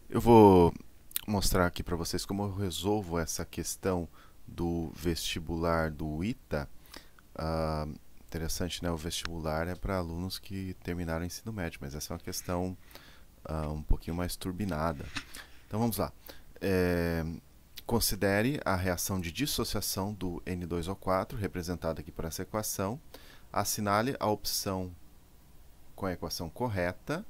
Eu vou mostrar aqui para vocês como eu resolvo essa questão do vestibular do ITA. Ah, Interessante, né? O vestibular é para alunos que terminaram o ensino médio, mas essa é uma questão um pouquinho mais turbinada. Então vamos lá. É, Considere a reação de dissociação do N2O4, representada aqui por essa equação. Assinale a opção com a equação correta,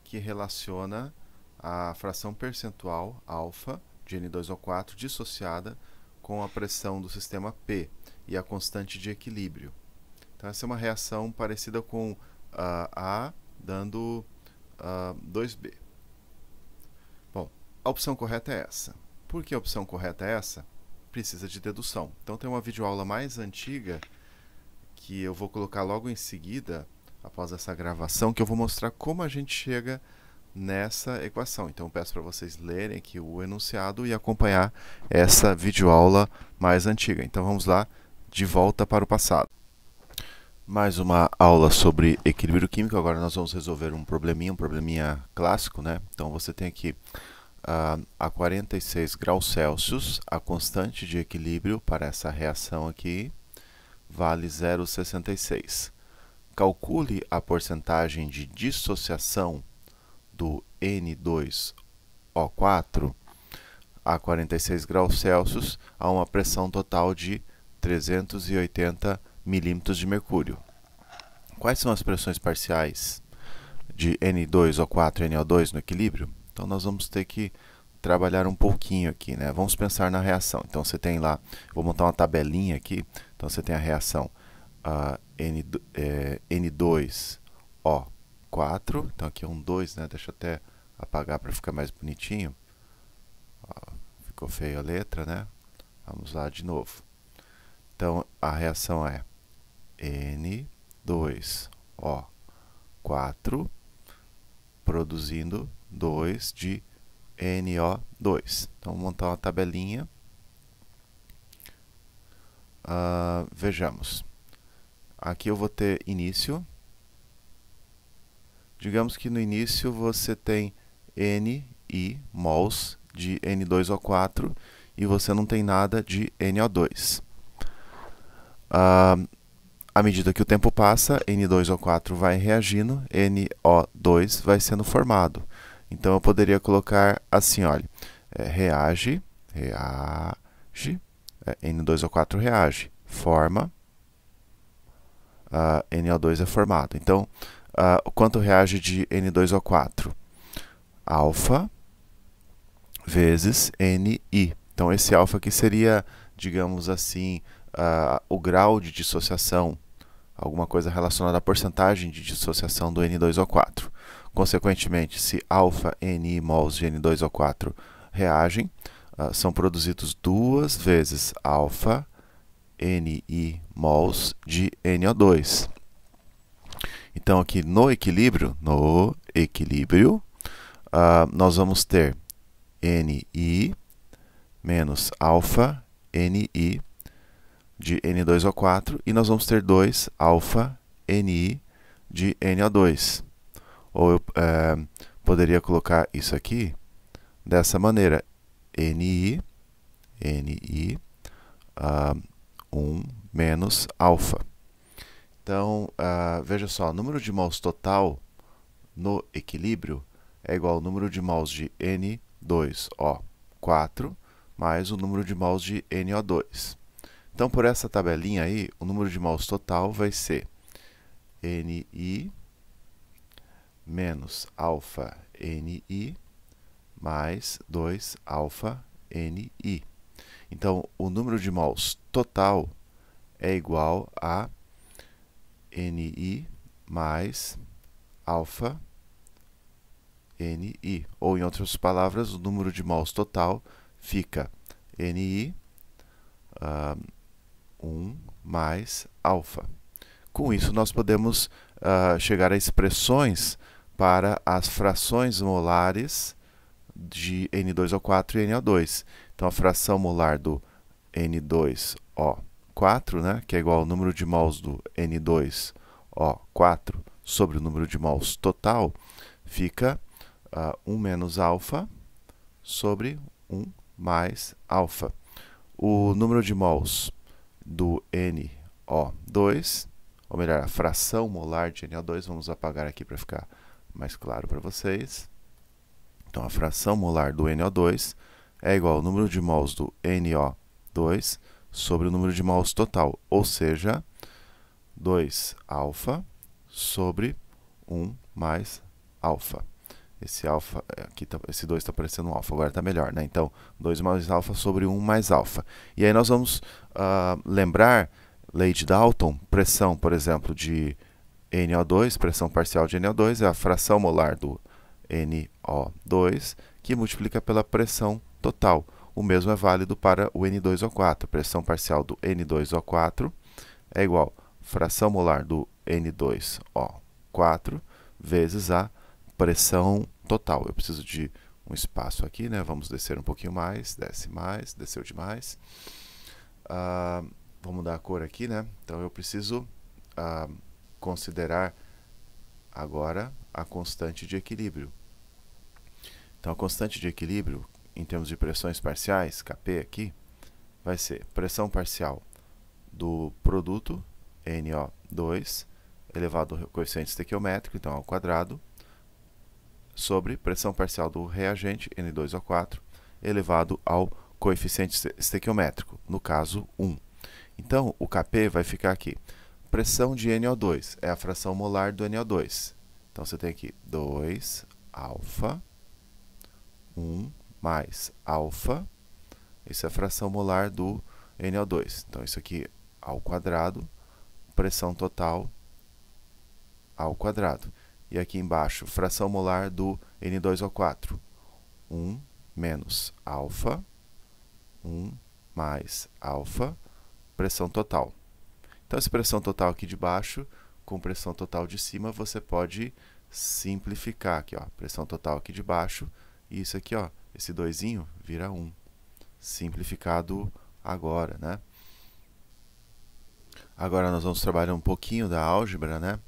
que relaciona a fração percentual alfa de N2O4 dissociada com a pressão do sistema P e a constante de equilíbrio. Então, essa é uma reação parecida com A dando 2B. Bom, a opção correta é essa. Por que a opção correta é essa? Precisa de dedução. Então, tem uma videoaula mais antiga que eu vou colocar logo em seguida, após essa gravação, que eu vou mostrar como a gente chega nessa equação. Então, eu peço para vocês lerem aqui o enunciado e acompanhar essa videoaula mais antiga. Então, vamos lá, de volta para o passado. Mais uma aula sobre equilíbrio químico. Agora nós vamos resolver um probleminha clássico, né? Então, você tem aqui a 46 graus Celsius, a constante de equilíbrio para essa reação aqui vale 0,66. Calcule a porcentagem de dissociação do N2O4 a 46 graus Celsius a uma pressão total de 380 milímetros de mercúrio. Quais são as pressões parciais de N2O4 e NO2 no equilíbrio? Então, nós vamos ter que trabalhar um pouquinho aqui, né? Vamos pensar na reação. Então, você tem lá, vou montar uma tabelinha aqui. Então, você tem a reação N2O4. Então, aqui é um 2, né? Deixa eu até apagar para ficar mais bonitinho. Ficou feia a letra, né? Vamos lá de novo. Então, a reação é N2O4 produzindo 2 de NO2. Então, vou montar uma tabelinha. Vejamos. Aqui eu vou ter início. Digamos que no início você tem Ni mols de N2O4 e você não tem nada de NO2. À medida que o tempo passa, N2O4 vai reagindo, NO2 vai sendo formado. Então, eu poderia colocar assim, olha, reage, N2O4 reage, forma, NO2 é formado. Então, quanto reage de N2O4? Alfa vezes Ni. Então, esse alfa aqui seria, digamos assim, o grau de dissociação, alguma coisa relacionada à porcentagem de dissociação do N2O4. Consequentemente, se alfa Ni mols de N2O4 reagem, são produzidos duas vezes alfa Ni mols de NO2. Então, aqui no equilíbrio, nós vamos ter Ni menos alfa Ni de N2O4 e nós vamos ter 2 alfa Ni de NO2. Ou eu poderia colocar isso aqui dessa maneira, Ni 1 menos alfa. Então, veja só, o número de mols total no equilíbrio é igual ao número de mols de N2O4 mais o número de mols de NO2. Então, por essa tabelinha aí, o número de mols total vai ser Ni menos alfa Ni mais 2 alfa Ni. Então, o número de mols total é igual a Ni mais alfa Ni. Ou, em outras palavras, o número de mols total fica Ni 1 mais alfa. Com isso, nós podemos chegar a expressões para as frações molares de N2O4 e NO2. Então, a fração molar do N2O4, né, que é igual ao número de mols do N2O4 sobre o número de mols total, fica 1 menos alfa sobre 1 mais alfa. O número de mols do NO2, ou melhor, a fração molar de NO2, vamos apagar aqui para ficar mais claro para vocês. Então, a fração molar do NO2 é igual ao número de mols do NO2 sobre o número de mols total, ou seja, 2 alfa sobre 1 mais alfa. Esse alfa aqui esse 2 está parecendo um alfa, agora está melhor, né? Então, 2 mais alfa sobre 1 mais alfa. E aí nós vamos lembrar, lei de Dalton, pressão, por exemplo, de NO2, pressão parcial de NO2, é a fração molar do NO2, que multiplica pela pressão total. O mesmo é válido para o N2O4. Pressão parcial do N2O4 é igual a fração molar do N2O4 vezes a pressão total. Eu preciso de um espaço aqui, né? Vamos descer um pouquinho mais, desce mais, desceu demais. Vou mudar a cor aqui, né? Então eu preciso considerar agora a constante de equilíbrio. Então a constante de equilíbrio, em termos de pressões parciais, Kp aqui, vai ser pressão parcial do produto, NO2, elevado ao coeficiente estequiométrico, então ao quadrado, sobre pressão parcial do reagente, N2O4, elevado ao coeficiente estequiométrico, no caso 1. Então, o Kp vai ficar aqui. Pressão de NO2 é a fração molar do NO2. Então, você tem aqui 2 alfa, 1 mais alfa. Isso é a fração molar do NO2. Então, isso aqui ao quadrado, pressão total ao quadrado. E aqui embaixo, fração molar do N2O4. 1 menos alfa, 1 mais alfa, pressão total. Então, essa pressão total aqui de baixo, com pressão total de cima, você pode simplificar aqui, ó, pressão total aqui de baixo, e isso aqui, ó, esse 2zinho vira 1. Simplificado agora, né? Agora nós vamos trabalhar um pouquinho da álgebra, né?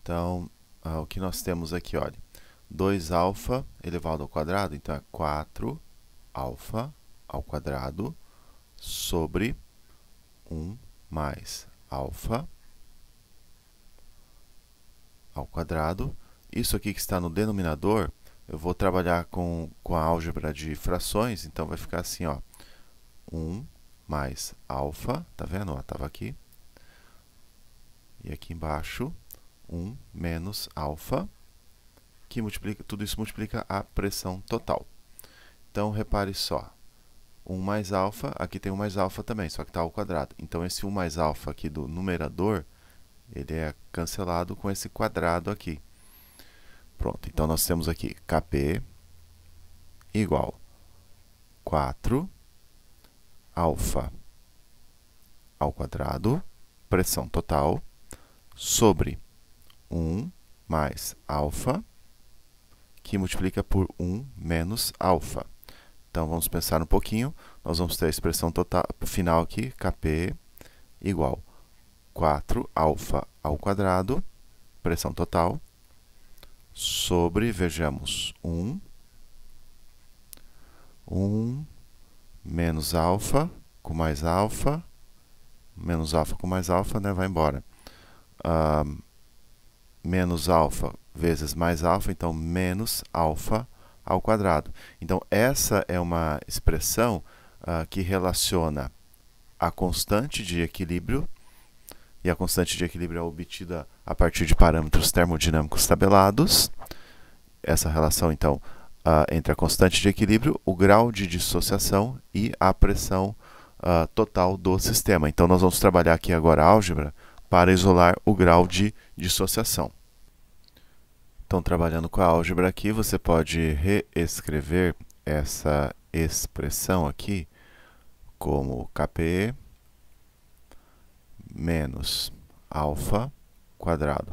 Então, o que nós temos aqui, olha, 2 alfa elevado ao quadrado, então é 4 alfa ao quadrado sobre 1 mais alfa ao quadrado. Isso aqui que está no denominador, eu vou trabalhar com a álgebra de frações, então vai ficar assim, ó, 1 mais alfa, tá vendo? Estava aqui. E aqui embaixo, 1 menos alfa, que multiplica, tudo isso multiplica a pressão total. Então, repare só, 1 mais alfa, aqui tem 1 mais alfa também, só que está ao quadrado. Então, esse 1 mais alfa aqui do numerador, ele é cancelado com esse quadrado aqui. Pronto, então nós temos aqui Kp igual 4 alfa ao quadrado, pressão total, sobre 1 mais alfa, que multiplica por 1 menos alfa. Então, vamos pensar um pouquinho. Nós vamos ter a expressão total, final aqui, Kp igual 4 alfa ao quadrado, pressão total, sobre, vejamos, 1 menos alfa com mais alfa, menos alfa com mais alfa, né, vai embora. Menos alfa vezes mais alfa, então menos alfa ao quadrado. Então, essa é uma expressão que relaciona a constante de equilíbrio, e a constante de equilíbrio é obtida a partir de parâmetros termodinâmicos tabelados. Essa relação, então, entre a constante de equilíbrio, o grau de dissociação e a pressão total do sistema. Então, nós vamos trabalhar aqui agora a álgebra para isolar o grau de dissociação. Então, trabalhando com a álgebra aqui, você pode reescrever essa expressão aqui como Kp menos alfa quadrado,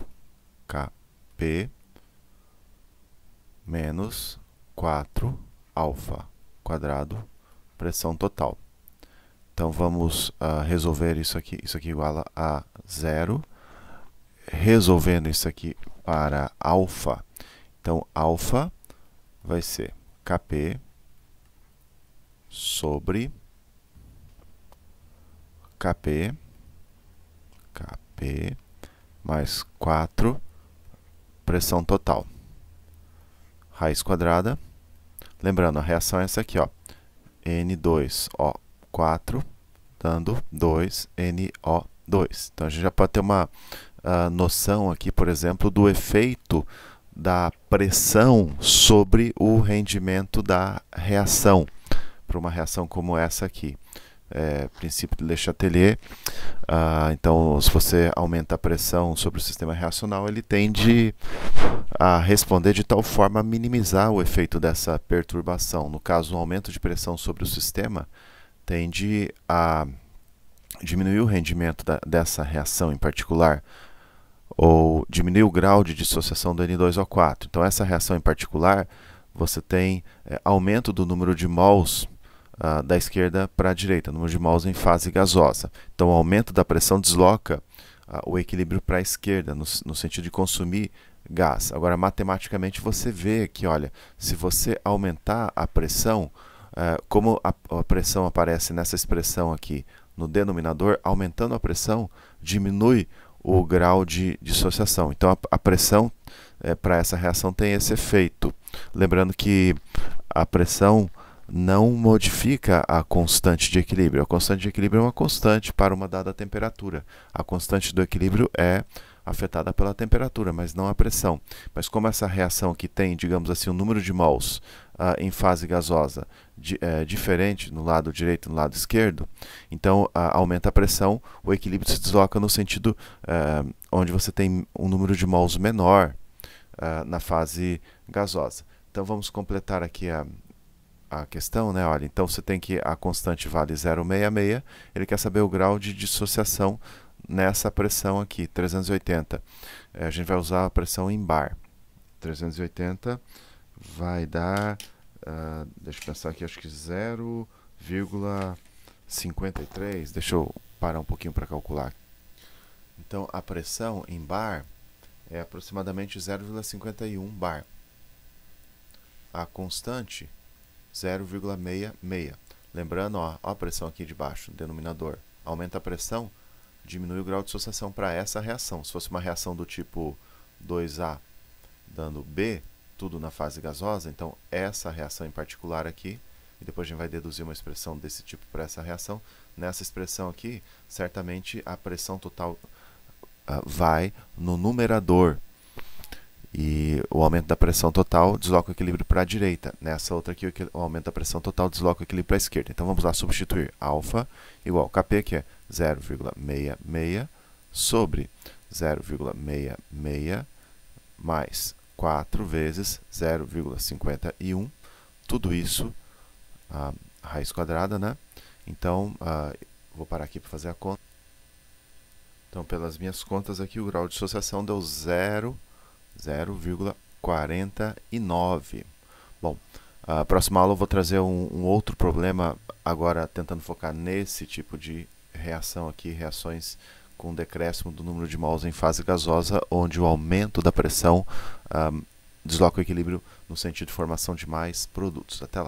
Kp menos 4 alfa quadrado, pressão total. Então, vamos resolver isso aqui igual a 0. Resolvendo isso aqui para alfa, então alfa vai ser Kp sobre Kp mais 4 pressão total. Raiz quadrada. Lembrando, a reação é essa aqui, ó. N2O4 dando 2NO2. Então a gente já pode ter uma noção aqui, por exemplo, do efeito da pressão sobre o rendimento da reação, para uma reação como essa aqui. Princípio de Le Chatelier. Então, se você aumenta a pressão sobre o sistema reacional, ele tende a responder de tal forma a minimizar o efeito dessa perturbação. No caso, o aumento de pressão sobre o sistema tende a diminuir o rendimento dessa reação em particular, ou diminuir o grau de dissociação do N2O4. Então, essa reação em particular, você tem aumento do número de mols da esquerda para a direita, número de mols em fase gasosa. Então, o aumento da pressão desloca o equilíbrio para a esquerda, no sentido de consumir gás. Agora, matematicamente, você vê que, olha, se você aumentar a pressão, como a pressão aparece nessa expressão aqui no denominador, aumentando a pressão, diminui o grau de dissociação. Então, a pressão para essa reação tem esse efeito. Lembrando que a pressão não modifica a constante de equilíbrio. A constante de equilíbrio é uma constante para uma dada temperatura. A constante do equilíbrio é afetada pela temperatura, mas não a pressão. Mas como essa reação aqui tem, digamos assim, um número de mols em fase gasosa diferente no lado direito e no lado esquerdo, então aumenta a pressão, o equilíbrio se desloca no sentido onde você tem um número de mols menor na fase gasosa. Então vamos completar aqui a questão, né? Olha, então você tem que a constante vale 0,66, ele quer saber o grau de dissociação nessa pressão aqui, 380. A gente vai usar a pressão em bar. 380 vai dar, deixa eu pensar aqui, acho que 0,53. Deixa eu parar um pouquinho para calcular. Então, a pressão em bar é aproximadamente 0,51 bar. A constante 0,66. Lembrando, ó, a pressão aqui de baixo, denominador. Aumenta a pressão, diminui o grau de dissociação para essa reação. Se fosse uma reação do tipo 2A dando B, tudo na fase gasosa, então essa reação em particular aqui, e depois a gente vai deduzir uma expressão desse tipo para essa reação. Nessa expressão aqui, certamente a pressão total vai no numerador. E o aumento da pressão total desloca o equilíbrio para a direita. Nessa outra aqui, o aumento da pressão total desloca o equilíbrio para a esquerda. Então vamos lá substituir alfa igual Kp, que é 0,66 sobre 0,66 mais 4 vezes 0,51. Tudo isso a raiz quadrada, né? Então, vou parar aqui para fazer a conta. Então, pelas minhas contas aqui, o grau de dissociação deu 0,49. Bom, a próxima aula eu vou trazer um outro problema, agora tentando focar nesse tipo de reação aqui, reações com decréscimo do número de mols em fase gasosa, onde o aumento da pressão desloca o equilíbrio no sentido de formação de mais produtos. Até lá.